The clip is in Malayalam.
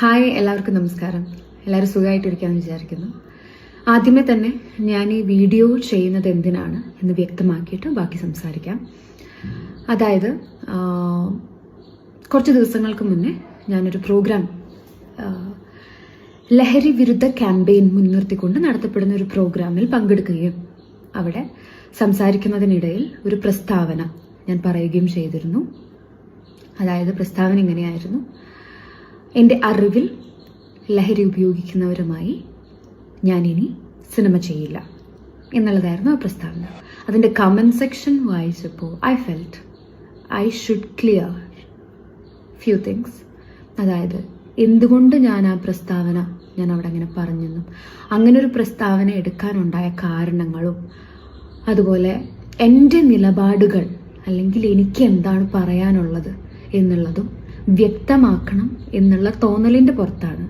ഹായ്, എല്ലാവർക്കും നമസ്കാരം. എല്ലാവരും സുഖമായിട്ടിരിക്കാമെന്ന് വിചാരിക്കുന്നു. ആദ്യമേ തന്നെ ഞാൻ ഈ വീഡിയോ ചെയ്യുന്നത് എന്തിനാണ് എന്ന് വ്യക്തമാക്കിയിട്ട് ബാക്കി സംസാരിക്കാം. അതായത് കുറച്ച് ദിവസങ്ങൾക്ക് മുന്നേ ഞാനൊരു പ്രോഗ്രാം, ലഹരി വിരുദ്ധ ക്യാമ്പയിൻ മുൻനിർത്തിക്കൊണ്ട് നടത്തപ്പെടുന്ന ഒരു പ്രോഗ്രാമിൽ പങ്കെടുക്കുകയും അവിടെ സംസാരിക്കുന്നതിനിടയിൽ ഒരു പ്രസ്താവന ഞാൻ പറയുകയും ചെയ്തിരുന്നു. അതായത് പ്രസ്താവന ഇങ്ങനെയായിരുന്നു: എൻ്റെ അറിവിൽ ലഹരി ഉപയോഗിക്കുന്നവരുമായി ഞാനിനി സിനിമ ചെയ്യില്ല എന്നുള്ളതായിരുന്നു ആ പ്രസ്താവന. അതിൻ്റെ കമൻറ്റ് സെക്ഷൻ വായിച്ചപ്പോൾ I felt I should clear few things. അതായത് എന്തുകൊണ്ട് ഞാൻ ആ പ്രസ്താവന അവിടെ അങ്ങനെ പറഞ്ഞെന്നും അങ്ങനെ ഒരു പ്രസ്താവന എടുക്കാനുണ്ടായ കാരണങ്ങളും അതുപോലെ എൻ്റെ നിലപാടുകൾ അല്ലെങ്കിൽ എനിക്ക് എന്താണ് പറയാനുള്ളത് എന്നുള്ളതും വ്യക്തമാക്കണം എന്നുള്ള തോന്നലിൻ്റെ പുറത്താണ്